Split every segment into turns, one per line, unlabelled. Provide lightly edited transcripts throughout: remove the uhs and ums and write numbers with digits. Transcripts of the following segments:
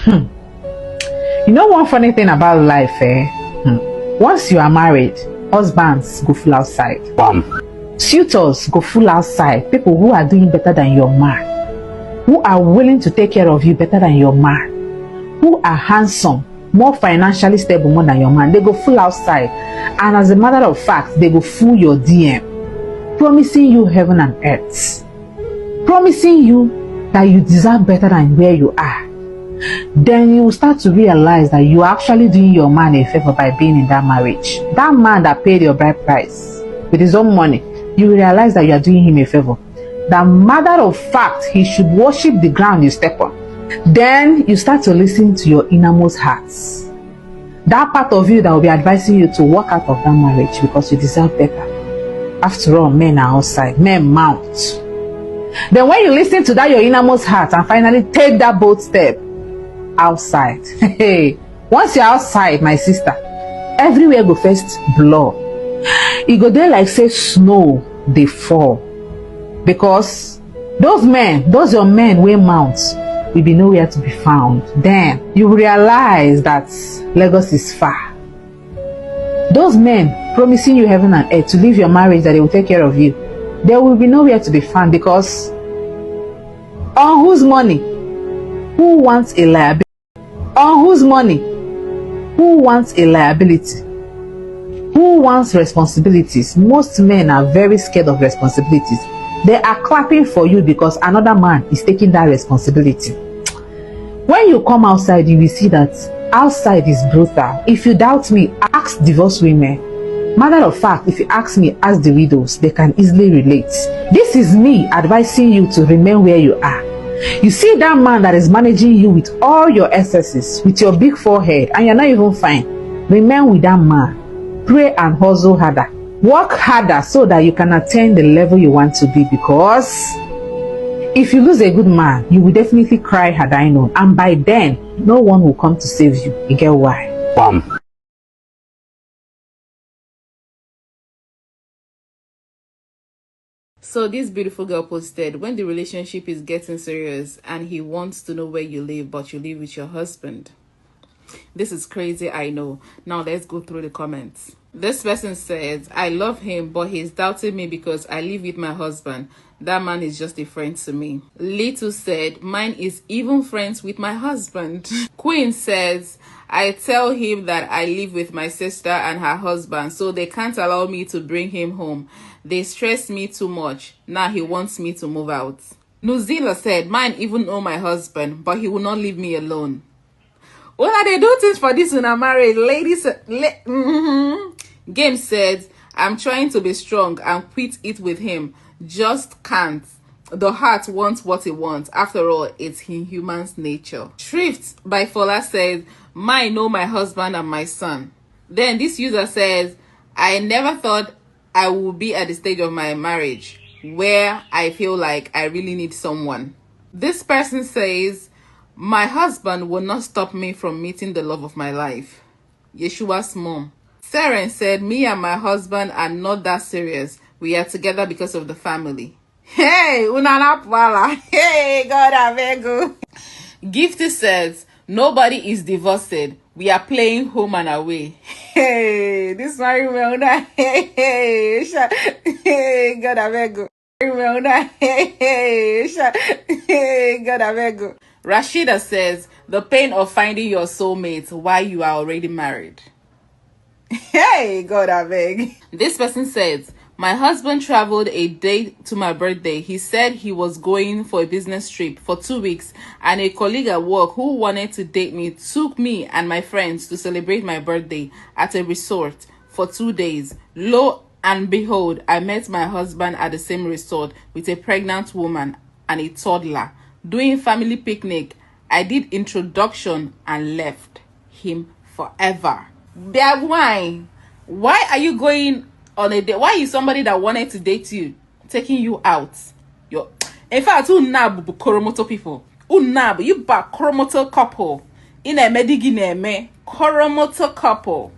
You know one funny thing about life, once you are married, husbands go full outside. Suitors go full outside. People who are doing better than your man, who are willing to take care of you better than your man, who are handsome, more financially stable more than your man, they go full outside. And as a matter of fact, they go full your DM, promising you heaven and earth, promising you that you deserve better than where you are. Then you will start to realize that you are actually doing your man a favor by being in that marriage. That man that paid your bride price with his own money, you will realize that you are doing him a favor. That matter of fact, he should worship the ground you step on. Then you start to listen to your innermost hearts. That part of you that will be advising you to walk out of that marriage because you deserve better. After all, men are outside, men mount. Then when you listen to that your innermost heart and finally take that bold step outside, once you're outside, my sister, everywhere go first blur. It go there like say snow they fall, because those your men wey mount will be nowhere to be found. Then you realize that Lagos is far. Those men promising you heaven and earth to leave your marriage, that they will take care of you, they will be nowhere to be found, because on whose money? Who wants a liability? On whose money? Who wants a liability? Who wants responsibilities? Most men are very scared of responsibilities. They are clapping for you because another man is taking that responsibility. When you come outside, you will see that outside is brutal. If you doubt me, ask divorced women. Matter of fact, if you ask me, ask the widows. They can easily relate. This is me advising you to remain where you are. You see that man that is managing you with all your excesses, with your big forehead, and you're not even fine. Remain with that man. Pray and hustle harder. Work harder so that you can attain the level you want to be, because if you lose a good man, you will definitely cry had I known. And by then, no one will come to save you. You get why? Bam.
So this beautiful girl posted, when the relationship is getting serious and he wants to know where you live, but you live with your husband. This is crazy, I know. Now let's go through the comments. This person says, I love him, but he's doubting me because I live with my husband. That man is just a friend to me. Little said, mine is even friends with my husband. Queen says, I tell him that I live with my sister and her husband, so they can't allow me to bring him home. They stress me too much. Now he wants me to move out. Nuzila said, mine even know my husband, but he will not leave me alone. What are they do things for this when I'm married? Ladies, Game said, I'm trying to be strong and quit it with him. Just can't. The heart wants what it wants. After all, it's in human's nature. Shrift by Fola says, mine know my husband and my son. Then this user says, I never thought I would be at the stage of my marriage where I feel like I really need someone. This person says, my husband will not stop me from meeting the love of my life. Yeshua's mom. Seren said, me and my husband are not that serious. We are together because of the family. Hey, unana pala. Hey, God avego. Gifty says, nobody is divorced. We are playing home and away. Hey, this married woman. Hey, hey, God avego. Hey, God avego. Rashida says, the pain of finding your soulmate while you are already married. Hey, God, I beg. This person says, my husband traveled a day to my birthday. He said he was going for a business trip for 2 weeks, and a colleague at work who wanted to date me took me and my friends to celebrate my birthday at a resort for 2 days. Lo and behold, I met my husband at the same resort with a pregnant woman and a toddler. Doing family picnic, I did introduction and left him forever. Why are you going on a date? Why is somebody that wanted to date you taking you out? In fact, unab koromoto people. Unab, you back koromoto couple in a medigine koromoto couple.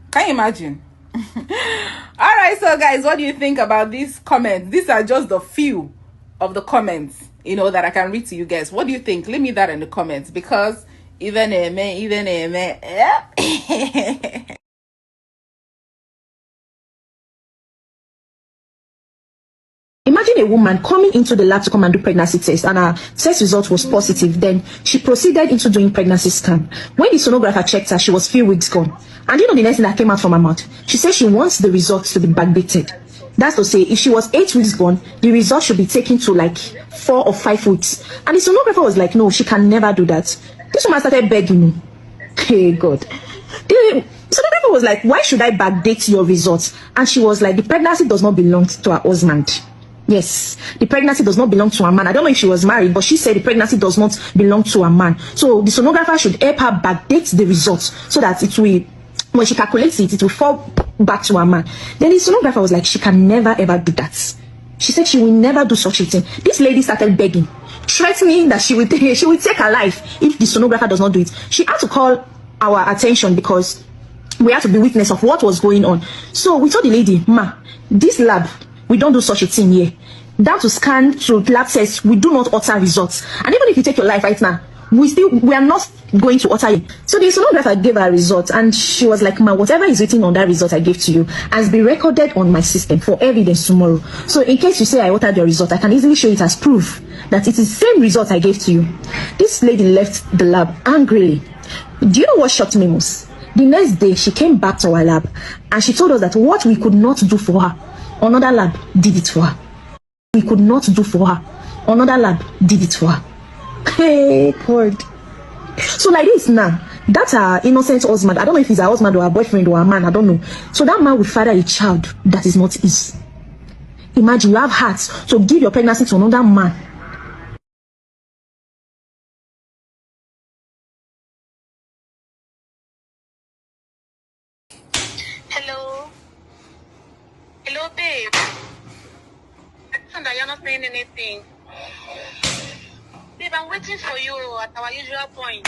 Can you imagine? All right, so guys, what do you think about these comments? These are just the few of the comments, that I can read to you guys. What do you think? Leave me that in the comments, because Even a man, yeah.
Imagine a woman coming into the lab to come and do pregnancy test, and her test result was positive. Then she proceeded into doing pregnancy scan. When the sonographer checked her, she was few weeks gone. And you know the next thing that came out from her mouth? She said she wants the results to be backdated. That's to say, if she was 8 weeks gone, the result should be taken to like 4 or 5 weeks. And the sonographer was like, no, she can never do that. This woman started begging me. Hey, God. The sonographer was like, why should I backdate your results? And she was like, the pregnancy does not belong to her husband. Yes, the pregnancy does not belong to a man. I don't know if she was married, but she said the pregnancy does not belong to a man. So the sonographer should help her backdate the results so that it will, when she calculates it, it will fall back to a man. Then the sonographer was like, she can never ever do that. She said she will never do such a thing. This lady started begging, threatening that she will take her life if the sonographer does not do it. She had to call our attention because we had to be witness of what was going on. So we told the lady, ma, this lab, we don't do such a thing here. Down to scan, to lab tests, we do not alter results. And even if you take your life right now, we are not going to alter it. So the sonographer gave her a result, and she was like, ma, whatever is written on that result I gave to you has been recorded on my system for evidence tomorrow. So in case you say I altered your result, I can easily show it as proof that it is the same result I gave to you. This lady left the lab angrily. Do you know what shocked me most? The next day, she came back to our lab and she told us that what we could not do for her, another lab did it for her. We could not do for her, another lab did it for her. Hey, God. So like this now, that's her innocent husband. I don't know if he's her husband or her boyfriend or her man, I don't know. So that man will father a child that is not his. Imagine you have heart to give your pregnancy to another man.
Hello? Hello, babe. You're not saying anything. Babe, I'm waiting for you at our usual point.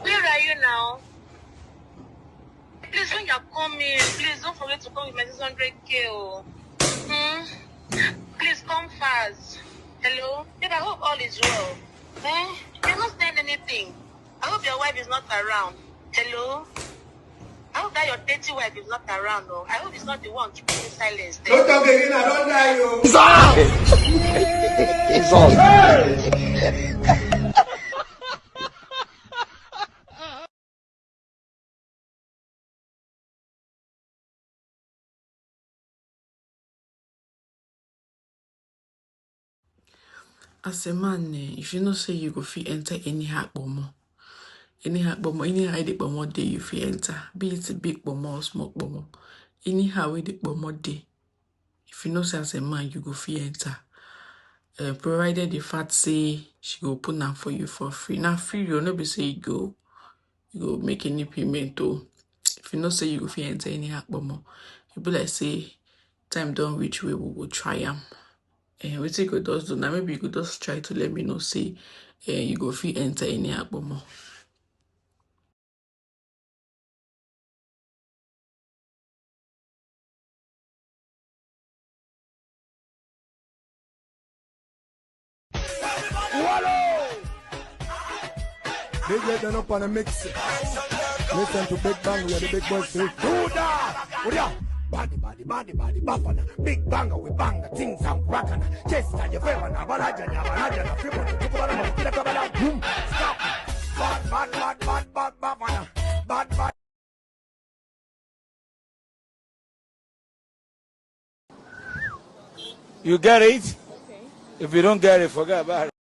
Where are you now? Please, when you're coming, please don't forget to come with my 600K. Please come fast. Hello? Babe, I hope all is well. You're not saying anything. I hope your wife is not around. Hello? I hope that your dirty wife is not around. I hope it's not the one keeping you silence.
Don't talk again, I don't die, you.
It's all.
As a man, if you not say you go fit enter any hack bomb, any hide bomb day you fit enter, be it a big bomb or smoke bomb, anyhow with the bomb day. If you know say as a man, you go fit enter. Provided the fact say she go put them for you for free. Now free you'll not be say you go make any payment though. If you know say you go fit enter any hack bomb, you be like say time don't reach we will try them. We take go just do now. Maybe you could just try to let me know say you go fit enter any hack bomb.
Big Red done up on a mix. Listen to Big Bang, we are the big boys say, do that! What ya? Body, buffana. Big banger, we banga, things I'm rockin'. Chester, you favor, na balajana, boom, stop. Bad, buffana. Bad.
You get it? Okay. If you don't get it, forget about it.